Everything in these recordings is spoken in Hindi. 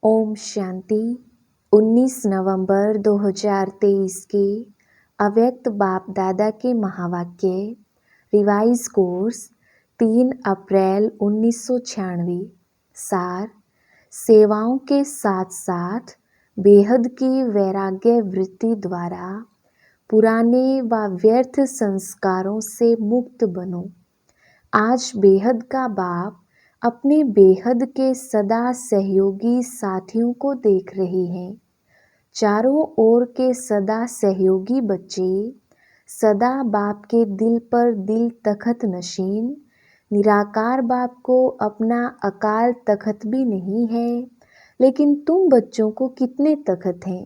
ओम शांति। 19 नवंबर 2023 के अव्यक्त बाप दादा के महावाक्य रिवाइज कोर्स 3 अप्रैल 1996। सार: सेवाओं के साथ साथ बेहद की वैराग्य वृत्ति द्वारा पुराने व व्यर्थ संस्कारों से मुक्त बनो। आज बेहद का बाप अपने बेहद के सदा सहयोगी साथियों को देख रहे हैं। चारों ओर के सदा सहयोगी बच्चे सदा बाप के दिल पर दिल तखत नशीन, निराकार बाप को अपना अकाल तखत भी नहीं है, लेकिन तुम बच्चों को कितने तखत हैं।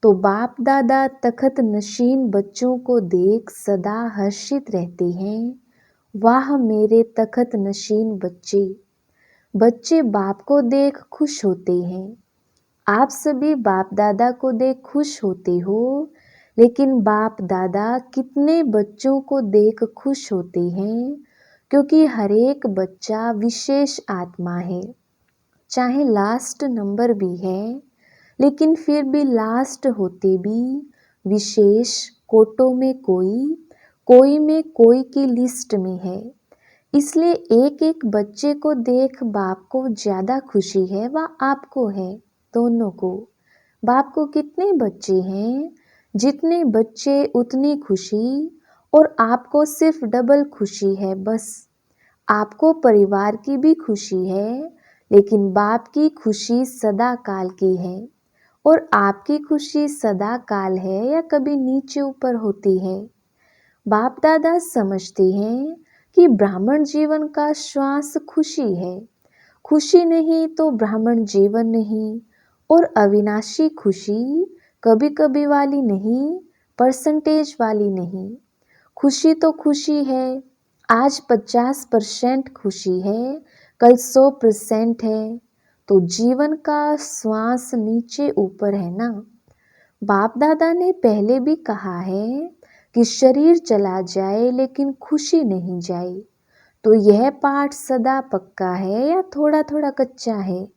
तो बाप दादा तखत नशीन बच्चों को देख सदा हर्षित रहते हैं। वाह मेरे तखत नशीन बच्चे। बच्चे बाप को देख खुश होते हैं। आप सभी बाप दादा को देख खुश होते हो, लेकिन बाप दादा कितने बच्चों को देख खुश होते हैं, क्योंकि हर एक बच्चा विशेष आत्मा है। चाहे लास्ट नंबर भी है, लेकिन फिर भी लास्ट होते भी विशेष कोटों में कोई में कोई की लिस्ट में है। इसलिए एक एक बच्चे को देख बाप को ज़्यादा खुशी है व आपको है, दोनों को। बाप को कितने बच्चे हैं, जितने बच्चे उतनी खुशी, और आपको सिर्फ डबल खुशी है। बस आपको परिवार की भी खुशी है, लेकिन बाप की खुशी सदा काल की है। और आपकी खुशी सदा काल है या कभी नीचे ऊपर होती है। बाप दादा समझते हैं कि ब्राह्मण जीवन का श्वास खुशी है। खुशी नहीं तो ब्राह्मण जीवन नहीं। और अविनाशी खुशी कभी कभी वाली नहीं, परसेंटेज वाली नहीं। खुशी तो खुशी है। आज 50% खुशी है, कल 100% है। तो जीवन का श्वास नीचे ऊपर है ना। बाप दादा ने पहले भी कहा है कि शरीर चला जाए लेकिन खुशी नहीं जाए। तो यह पाठ सदा पक्का है या थोड़ा थोड़ा कच्चा है?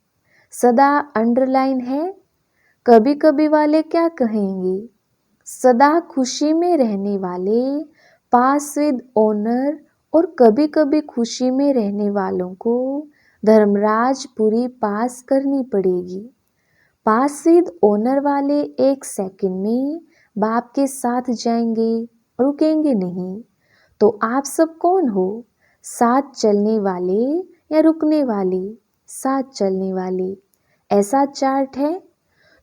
सदा अंडरलाइन है। कभी कभी वाले क्या कहेंगे? सदा खुशी में रहने वाले पास विद ओनर, और कभी कभी खुशी में रहने वालों को धर्मराज पूरी पास करनी पड़ेगी। पास विद ओनर वाले 1 सेकंड में बाप के साथ जाएंगे, रुकेंगे नहीं। तो आप सब कौन हो? साथ चलने वाले या रुकने वाले? साथ चलने वाले। ऐसा चार्ट है,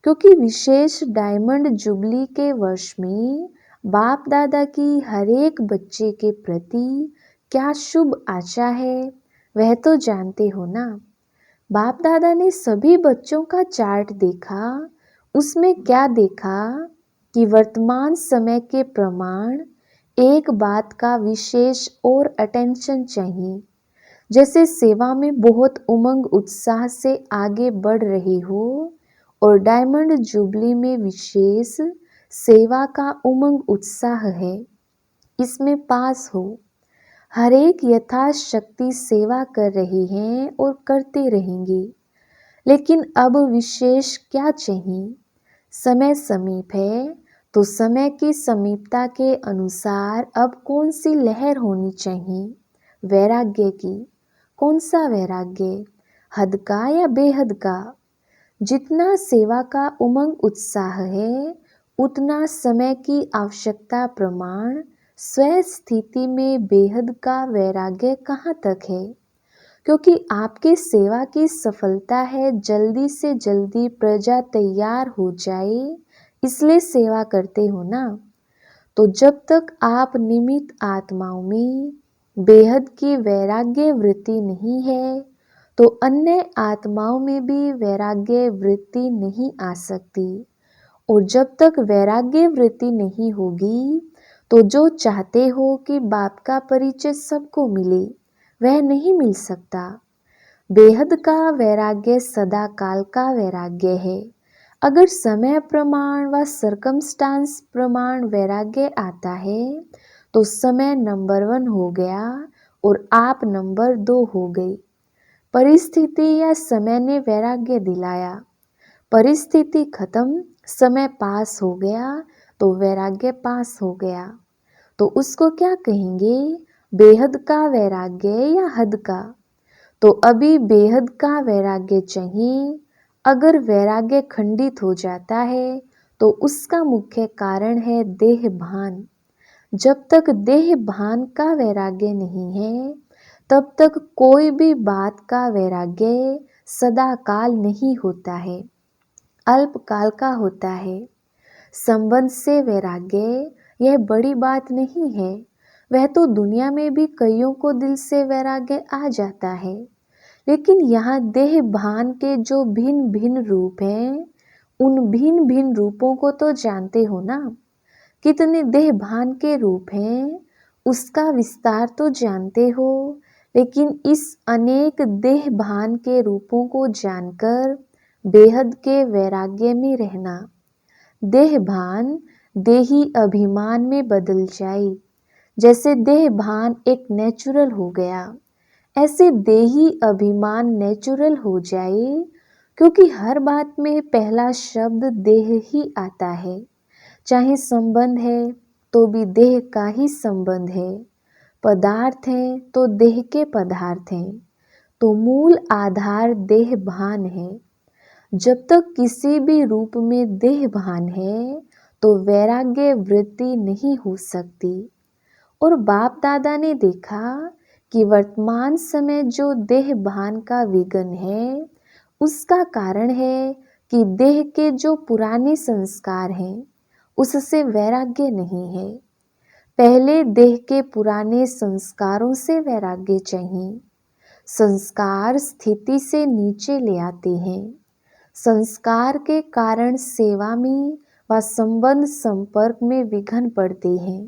क्योंकि विशेष डायमंड जुबली के वर्ष में बाप दादा की हर एक बच्चे के प्रति क्या शुभ आशा है, वह तो जानते हो ना। बाप दादा ने सभी बच्चों का चार्ट देखा। उसमें क्या देखा कि वर्तमान समय के प्रमाण एक बात का विशेष और अटेंशन चाहिए। जैसे सेवा में बहुत उमंग उत्साह से आगे बढ़ रही हो, और डायमंड जुबली में विशेष सेवा का उमंग उत्साह है, इसमें पास हो। हर एक यथाशक्ति सेवा कर रहे हैं और करते रहेंगे। लेकिन अब विशेष क्या चाहिए? समय समीप है, तो समय की समीपता के अनुसार अब कौन सी लहर होनी चाहिए? वैराग्य की। कौन सा वैराग्य? हद का या बेहद का? जितना सेवा का उमंग उत्साह है, उतना समय की आवश्यकता प्रमाण स्व स्थिति में बेहद का वैराग्य कहाँ तक है? क्योंकि आपके सेवा की सफलता है जल्दी से जल्दी प्रजा तैयार हो जाए, इसलिए सेवा करते हो ना। तो जब तक आप निमित्त आत्माओं में बेहद की वैराग्य वृत्ति नहीं है, तो अन्य आत्माओं में भी वैराग्य वृत्ति नहीं आ सकती। और जब तक वैराग्य वृत्ति नहीं होगी, तो जो चाहते हो कि बाप का परिचय सबको मिले, वह नहीं मिल सकता। बेहद का वैराग्य सदा काल का वैराग्य है। अगर समय प्रमाण व सर्कमस्टांस प्रमाण वैराग्य आता है, तो समय नंबर 1 हो गया और आप नंबर 2 हो गए। परिस्थिति या समय ने वैराग्य दिलाया, परिस्थिति खत्म, समय पास हो गया तो वैराग्य पास हो गया, तो उसको क्या कहेंगे? बेहद का वैराग्य या हद का? तो अभी बेहद का वैराग्य चाहिए। अगर वैराग्य खंडित हो जाता है तो उसका मुख्य कारण है देह भान। जब तक देह भान का वैराग्य नहीं है तब तक कोई भी बात का वैराग्य सदा काल नहीं होता है, अल्पकाल का होता है। संबंध से वैराग्य यह बड़ी बात नहीं है, वह तो दुनिया में भी कईयों को दिल से वैराग्य आ जाता है। लेकिन यहाँ देह भान के जो भिन्न भिन्न रूप हैं, उन भिन्न भिन्न रूपों को तो जानते हो ना। कितने देह भान के रूप हैं उसका विस्तार तो जानते हो, लेकिन इस अनेक देह भान के रूपों को जानकर बेहद के वैराग्य में रहना, देह भान देही अभिमान में बदल जाए। जैसे देह भान एक नेचुरल हो गया, ऐसे देही अभिमान नेचुरल हो जाए, क्योंकि हर बात में पहला शब्द देह ही आता है। चाहे संबंध है तो भी देह का ही संबंध है, पदार्थ है तो देह के पदार्थ हैं, तो मूल आधार देह भान है। जब तक किसी भी रूप में देह भान है तो वैराग्य वृत्ति नहीं हो सकती। और बाप दादा ने देखा कि वर्तमान समय जो देह भान का विघन है उसका कारण है कि देह के जो पुराने संस्कार हैं उससे वैराग्य नहीं है। पहले देह के पुराने संस्कारों से वैराग्य चाहिए। संस्कार स्थिति से नीचे ले आते हैं। संस्कार के कारण सेवा में व संबंध संपर्क में विघन पड़ते हैं।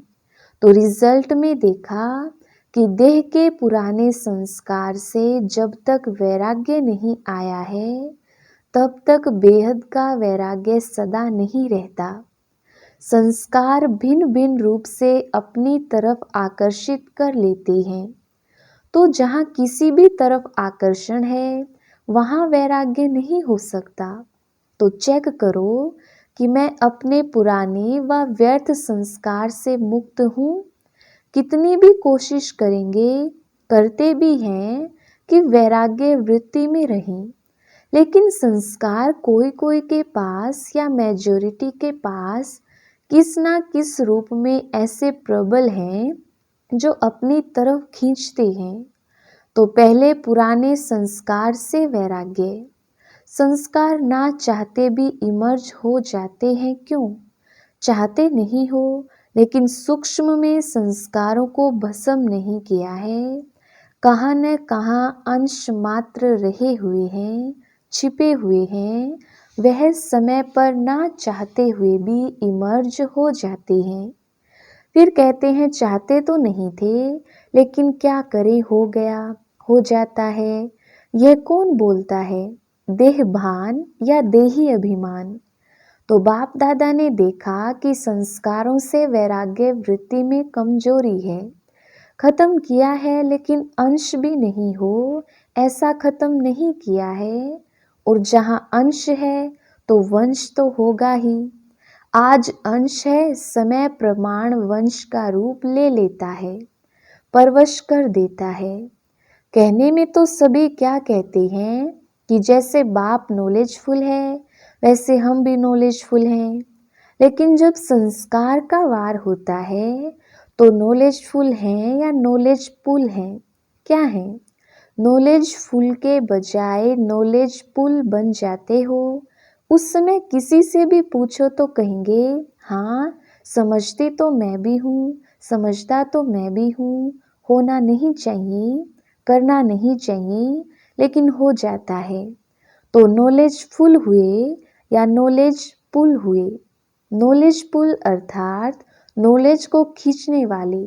तो रिजल्ट में देखा कि देह के पुराने संस्कार से जब तक वैराग्य नहीं आया है तब तक बेहद का वैराग्य सदा नहीं रहता। संस्कार भिन्न भिन्न रूप से अपनी तरफ आकर्षित कर लेते हैं, तो जहाँ किसी भी तरफ आकर्षण है वहाँ वैराग्य नहीं हो सकता। तो चेक करो कि मैं अपने पुराने व व्यर्थ संस्कार से मुक्त हूँ। कितनी भी कोशिश करेंगे, करते भी हैं कि वैराग्य वृत्ति में रहें, लेकिन संस्कार कोई कोई के पास या मेजॉरिटी के पास किस ना किस रूप में ऐसे प्रबल हैं जो अपनी तरफ खींचते हैं। तो पहले पुराने संस्कार से वैराग्य। संस्कार ना चाहते भी इमर्ज हो जाते हैं। क्यों? चाहते नहीं हो, लेकिन सूक्ष्म में संस्कारों को भस्म नहीं किया है। कहाँ न कहाँ अंश मात्र रहे हुए हैं, छिपे हुए हैं। वह समय पर ना चाहते हुए भी इमर्ज हो जाते हैं। फिर कहते हैं चाहते तो नहीं थे, लेकिन क्या करे, हो गया, हो जाता है। यह कौन बोलता है? देह भान या देही अभिमान? तो बाप दादा ने देखा कि संस्कारों से वैराग्य वृत्ति में कमजोरी है। खत्म किया है, लेकिन अंश भी नहीं हो ऐसा खत्म नहीं किया है। और जहाँ अंश है तो वंश तो होगा ही। आज अंश है, समय प्रमाण वंश का रूप ले लेता है, परवश कर देता है। कहने में तो सभी क्या कहते हैं कि जैसे बाप नॉलेजफुल है वैसे हम भी नॉलेजफुल हैं, लेकिन जब संस्कार का वार होता है तो नॉलेजफुल हैं या नॉलेजफुल हैं? क्या है? नॉलेजफुल के बजाय नॉलेजफुल बन जाते हो। उस समय किसी से भी पूछो तो कहेंगे हाँ, समझती तो मैं भी हूँ, समझता तो मैं भी हूँ। होना नहीं चाहिए, करना नहीं चाहिए, लेकिन हो जाता है। तो नॉलेजफुल हुए या नॉलेजफुल हुए? नॉलेजफुल अर्थात नॉलेज को खींचने वाले।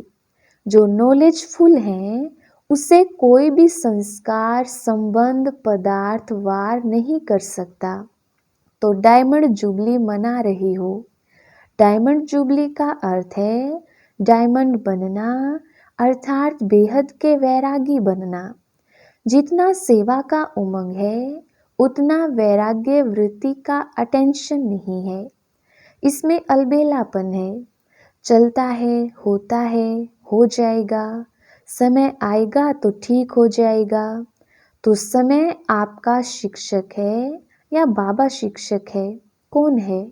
जो नॉलेजफुल हैं उसे कोई भी संस्कार, संबंध, पदार्थ वार नहीं कर सकता। तो डायमंड जुबली मना रहे हो। डायमंड जुबली का अर्थ है डायमंड बनना, अर्थात बेहद के वैरागी बनना। जितना सेवा का उमंग है उतना वैराग्य वृत्ति का अटेंशन नहीं है। इसमें अलबेलापन है। चलता है, होता है, हो जाएगा, समय आएगा तो ठीक हो जाएगा। तो समय आपका शिक्षक है या बाबा शिक्षक है? कौन है?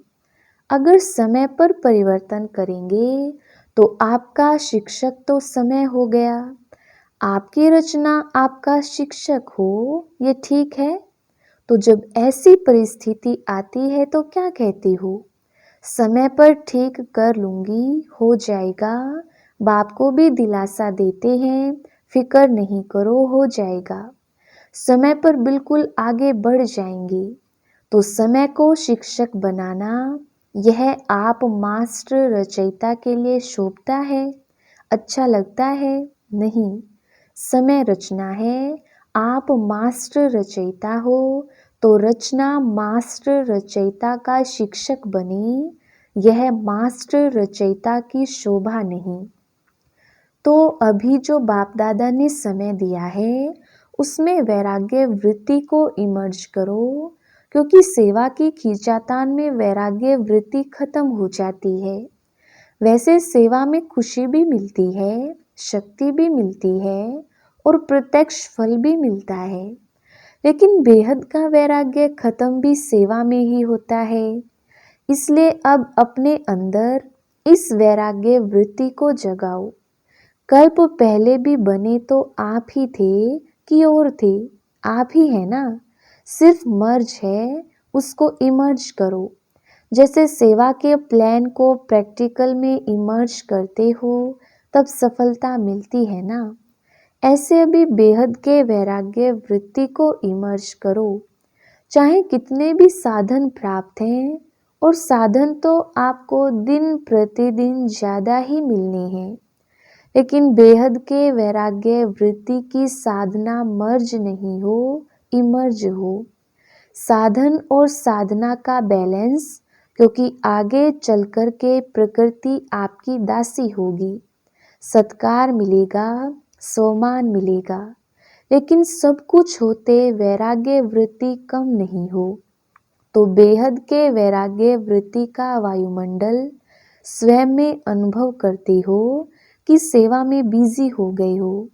अगर समय पर परिवर्तन करेंगे तो आपका शिक्षक तो समय हो गया। आपकी रचना आपका शिक्षक हो, ये ठीक है? तो जब ऐसी परिस्थिति आती है तो क्या कहती हो? समय पर ठीक कर लूंगी, हो जाएगा। बाप को भी दिलासा देते हैं, फिक्र नहीं करो, हो जाएगा। समय पर बिल्कुल आगे बढ़ जाएंगे। तो समय को शिक्षक बनाना, यह आप मास्टर रचयिता के लिए शोभता है, अच्छा लगता है? नहीं, समय रचना है। आप मास्टर रचयिता हो तो रचना मास्टर रचयिता का शिक्षक बने, यह मास्टर रचयिता की शोभा नहीं। तो अभी जो बाप दादा ने समय दिया है उसमें वैराग्य वृत्ति को इमर्ज करो, क्योंकि सेवा की खींचातान में वैराग्य वृत्ति खत्म हो जाती है। वैसे सेवा में खुशी भी मिलती है, शक्ति भी मिलती है और प्रत्यक्ष फल भी मिलता है, लेकिन बेहद का वैराग्य खत्म भी सेवा में ही होता है। इसलिए अब अपने अंदर इस वैराग्य वृत्ति को जगाओ। कल्प पहले भी बने तो आप ही थे कि और थे? आप ही है ना। सिर्फ मर्ज है, उसको इमर्ज करो। जैसे सेवा के प्लान को प्रैक्टिकल में इमर्ज करते हो तब सफलता मिलती है ना, ऐसे अभी बेहद के वैराग्य वृत्ति को इमर्ज करो। चाहे कितने भी साधन प्राप्त हैं, और साधन तो आपको दिन प्रतिदिन ज़्यादा ही मिलने हैं, लेकिन बेहद के वैराग्य वृत्ति की साधना मर्ज नहीं हो, इमर्ज हो। साधन और साधना का बैलेंस, क्योंकि आगे चलकर के प्रकृति आपकी दासी होगी। सत्कार मिलेगा, सम्मान मिलेगा, लेकिन सब कुछ होते वैराग्य वृत्ति कम नहीं हो। तो बेहद के वैराग्य वृत्ति का वायुमंडल स्वयं में अनुभव करते हो कि सेवा में बिजी हो गए हो।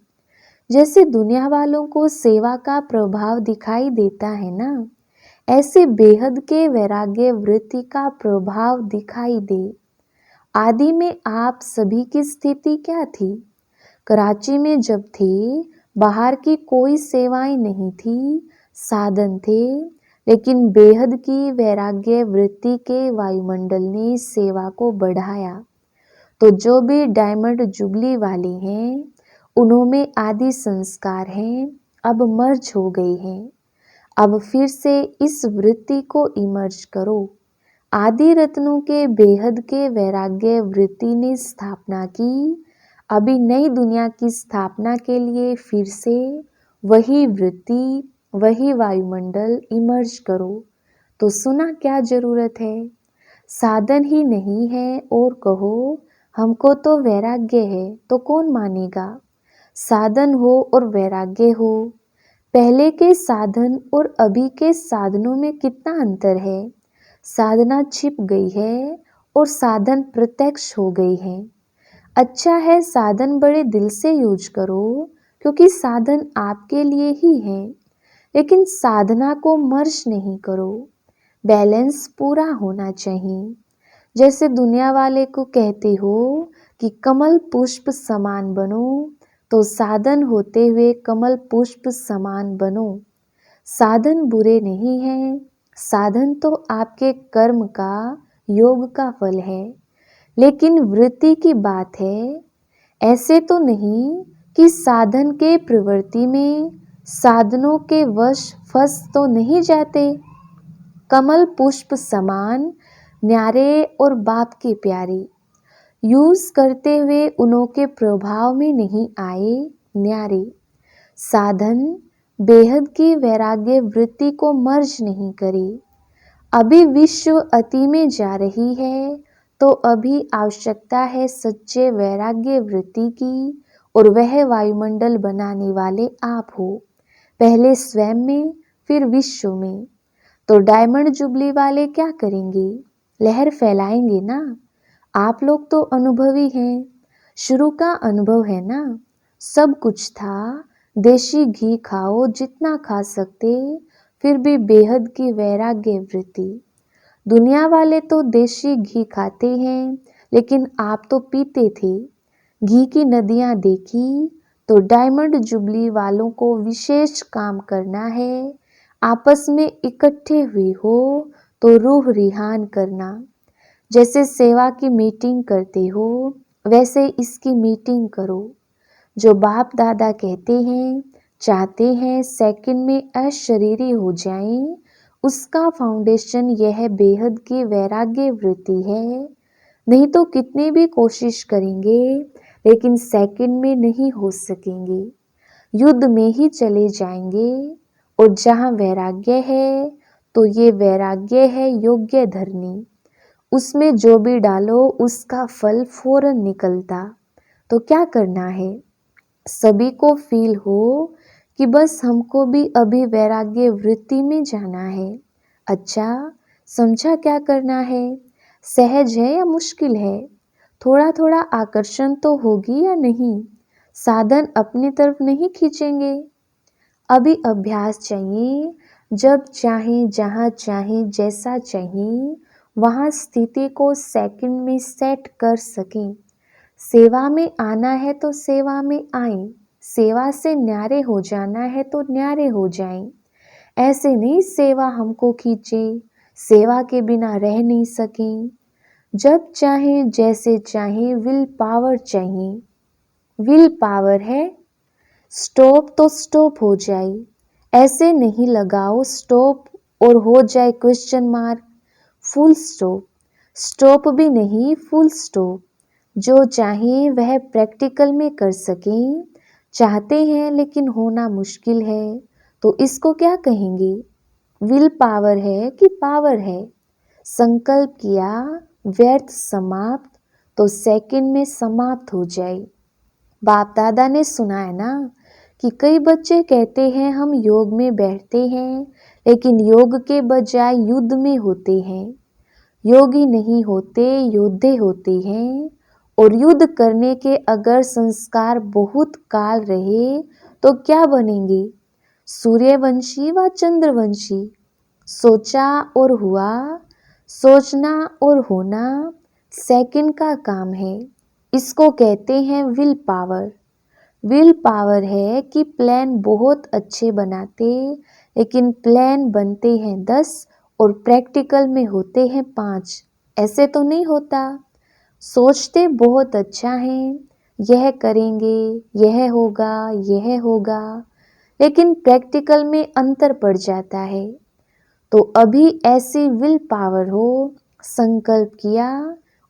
जैसे दुनिया वालों को सेवा का प्रभाव दिखाई देता है ना, ऐसे बेहद के वैराग्य वृत्ति का प्रभाव दिखाई दे। आदि में आप सभी की स्थिति क्या थी? कराची में जब थे, बाहर की कोई सेवाएं नहीं थी, साधन थे, लेकिन बेहद की वैराग्य वृत्ति के वायुमंडल ने सेवा को बढ़ाया। तो जो भी डायमंड जुबली वाले हैं, उन्होंने आदि संस्कार हैं, अब मर्ज हो गए हैं। अब फिर से इस वृत्ति को इमर्ज करो। आदि रत्नों के बेहद के वैराग्य वृत्ति ने स्थापना की। अभी नई दुनिया की स्थापना के लिए फिर से वही वृत्ति, वही वायुमंडल इमर्ज करो। तो सुना क्या जरूरत है? साधन ही नहीं है और कहो हमको तो वैराग्य है, तो कौन मानेगा? साधन हो और वैराग्य हो, पहले के साधन और अभी के साधनों में कितना अंतर है। साधना छिप गई है और साधन प्रत्यक्ष हो गई है। अच्छा है साधन बड़े दिल से यूज करो, क्योंकि साधन आपके लिए ही है, लेकिन साधना को मर्ज नहीं करो। बैलेंस पूरा होना चाहिए। जैसे दुनिया वाले को कहते हो कि कमल पुष्प समान बनो, तो साधन होते हुए कमल पुष्प समान बनो। साधन बुरे नहीं हैं, साधन तो आपके कर्म का, योग का फल है, लेकिन वृत्ति की बात है। ऐसे तो नहीं कि साधन के प्रवृत्ति में साधनों के वश फंस तो नहीं जाते। कमल पुष्प समान, न्यारे और बाप के प्यारे, यूज करते हुए उनके प्रभाव में नहीं आए, न्यारे। साधन बेहद की वैराग्य वृत्ति को मर्ज नहीं करे। अभी विश्व अति में जा रही है, तो अभी आवश्यकता है सच्चे वैराग्य वृत्ति की, और वह वायुमंडल बनाने वाले आप हो। पहले स्वयं में, फिर विश्व में। तो डायमंड जुबली वाले क्या करेंगे? लहर फैलाएंगे ना। आप लोग तो अनुभवी हैं, शुरू का अनुभव है ना। सब कुछ था, देशी घी खाओ जितना खा सकते, फिर भी बेहद की वैराग्य वृत्ति। दुनिया वाले तो देशी घी खाते हैं, लेकिन आप तो पीते थे। घी की नदियां देखी। तो डायमंड जुबली वालों को विशेष काम करना है। आपस में इकट्ठे हुए हो तो रूह रिहान करना। जैसे सेवा की मीटिंग करते हो, वैसे इसकी मीटिंग करो। जो बाप दादा कहते हैं, चाहते हैं सेकंड में अशरीरी हो जाएं, उसका फाउंडेशन यह बेहद की वैराग्य वृत्ति है। नहीं तो कितनी भी कोशिश करेंगे, लेकिन सेकंड में नहीं हो सकेंगे। युद्ध में ही चले जाएंगे। और जहाँ वैराग्य है, तो ये वैराग्य है योग्य धरनी। उसमें जो भी डालो उसका फल फौरन निकलता। तो क्या करना है? सभी को फील हो कि बस हमको भी अभी वैराग्य वृत्ति में जाना है। अच्छा, समझा क्या करना है? सहज है या मुश्किल है? थोड़ा थोड़ा आकर्षण तो होगी या नहीं? साधन अपनी तरफ नहीं खींचेंगे। अभी अभ्यास चाहिए। जब चाहे, जहाँ चाहे, जैसा चाहिए, वहाँ स्थिति को सेकंड में सेट कर सकें। सेवा में आना है तो सेवा में आए। सेवा से न्यारे हो जाना है तो न्यारे हो जाएं। ऐसे नहीं सेवा हमको खींचे, सेवा के बिना रह नहीं सकें। जब चाहे, जैसे चाहे, विल पावर चाहिए। विल पावर है, स्टॉप तो स्टॉप हो जाए। ऐसे नहीं लगाओ स्टॉप और हो जाए question mark. Full stop, stop भी नहीं, फुल स्टॉप। जो चाहे वह प्रैक्टिकल में कर सकें। चाहते हैं लेकिन होना मुश्किल है, तो इसको क्या कहेंगे? विल पावर है कि पावर है? संकल्प किया, व्यर्थ समाप्त, तो सेकंड में समाप्त हो जाए। बाप दादा ने सुना है ना कि कई बच्चे कहते हैं हम योग में बैठते हैं, लेकिन योग के बजाय युद्ध में होते हैं। योगी नहीं होते, योद्धे होते हैं। और युद्ध करने के अगर संस्कार बहुत काल रहे तो क्या बनेंगे? सूर्यवंशी व चंद्रवंशी। सोचा और हुआ, सोचना और होना सेकंड का काम है। इसको कहते हैं विल पावर। विल पावर है कि प्लान बहुत अच्छे बनाते, लेकिन प्लान बनते हैं 10 और प्रैक्टिकल में होते हैं 5। ऐसे तो नहीं होता। सोचते बहुत अच्छा है, यह करेंगे, यह होगा, यह होगा, लेकिन प्रैक्टिकल में अंतर पड़ जाता है। तो अभी ऐसी विल पावर हो, संकल्प किया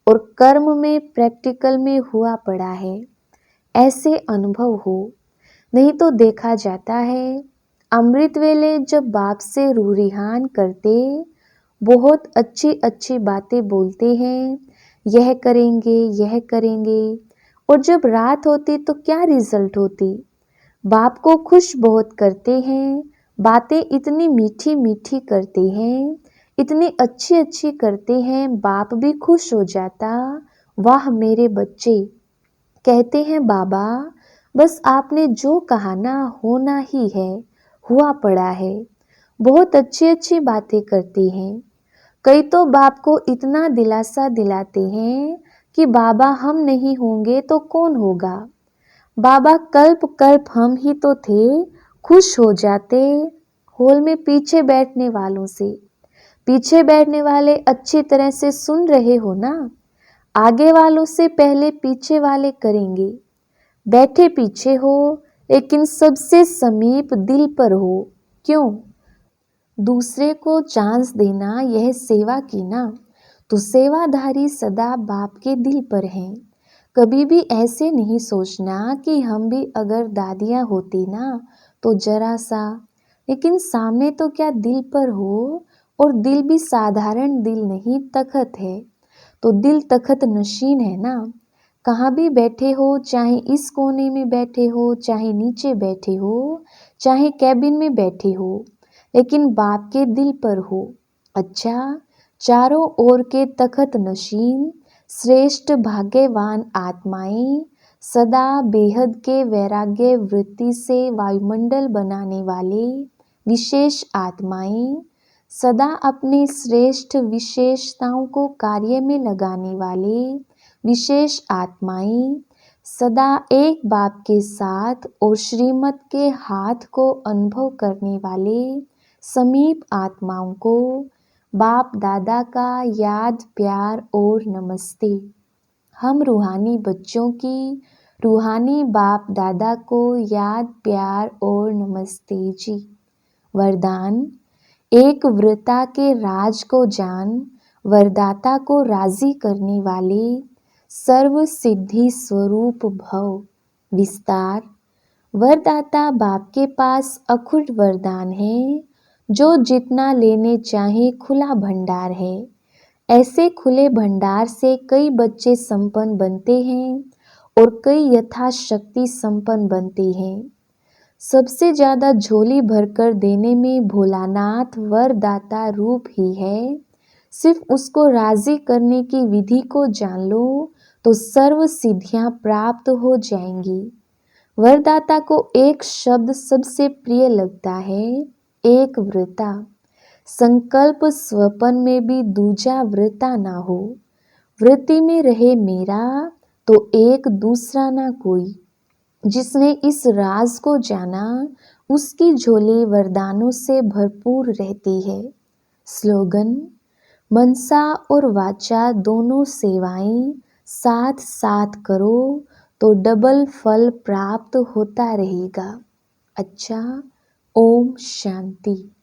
और कर्म में प्रैक्टिकल में हुआ पड़ा है, ऐसे अनुभव हो। नहीं तो देखा जाता है अमृत वेले जब बाप से रूरिहान करते, बहुत अच्छी अच्छी बातें बोलते हैं, यह करेंगे, यह करेंगे, और जब रात होती तो क्या रिजल्ट होती? बाप को खुश बहुत करते हैं, बातें इतनी मीठी मीठी करते हैं, इतनी अच्छी अच्छी करते हैं, बाप भी खुश हो जाता। वाह मेरे बच्चे, कहते हैं बाबा बस आपने जो कहा ना होना ही है, हुआ पड़ा है। बहुत अच्छी अच्छी बातें करते हैं। कई तो बाप को इतना दिलासा दिलाते हैं कि बाबा हम नहीं होंगे तो कौन होगा? बाबा कल्प कल्प हम ही तो थे, खुश हो जाते। हॉल में पीछे बैठने वालों से, पीछे बैठने वाले अच्छी तरह से सुन रहे हो ना? आगे वालों से पहले पीछे वाले करेंगे। बैठे पीछे हो, लेकिन सबसे समीप दिल पर हो। क्यों? दूसरे को चांस देना यह सेवा की ना। तो सेवाधारी सदा बाप के दिल पर हैं। कभी भी ऐसे नहीं सोचना कि हम भी अगर दादियाँ होती ना तो जरा सा, लेकिन सामने तो क्या दिल पर हो। और दिल भी साधारण दिल नहीं, तखत है। तो दिल तखत नशीन है ना। कहाँ भी बैठे हो, चाहे इस कोने में बैठे हो, चाहे नीचे बैठे हो, चाहे कैबिन में बैठे हो, लेकिन बाप के दिल पर हो। अच्छा, चारों ओर के तख्त नशीन श्रेष्ठ भाग्यवान आत्माएं सदा बेहद के वैराग्य वृत्ति से वायुमंडल बनाने वाले विशेष आत्माएं, सदा अपने श्रेष्ठ विशेषताओं को कार्य में लगाने वाले विशेष आत्माएं, सदा एक बाप के साथ और श्रीमत के हाथ को अनुभव करने वाले समीप आत्माओं को बाप दादा का याद प्यार और नमस्ते। हम रूहानी बच्चों की रूहानी बाप दादा को याद प्यार और नमस्ते जी। वरदान, एक व्रता के राज को जान, वरदाता को राजी करने वाले सर्व सिद्धि स्वरूप भव। विस्तार, वरदाता बाप के पास अखुट वरदान है, जो जितना लेने चाहे खुला भंडार है। ऐसे खुले भंडार से कई बच्चे संपन्न बनते हैं और कई यथाशक्ति संपन्न बनते हैं। सबसे ज्यादा झोली भरकर देने में भोलानाथ वरदाता रूप ही है। सिर्फ उसको राजी करने की विधि को जान लो तो सर्व सिद्धियां प्राप्त हो जाएंगी। वरदाता को एक शब्द सबसे प्रिय लगता है, एक व्रता। संकल्प स्वपन में भी दूजा व्रता ना हो। वृत्ति में रहे मेरा तो एक दूसरा ना कोई। जिसने इस राज को जाना उसकी झोली वरदानों से भरपूर रहती है। स्लोगन, मनसा और वाचा दोनों सेवाएं साथ साथ करो तो डबल फल प्राप्त होता रहेगा। अच्छा, ओम शांति।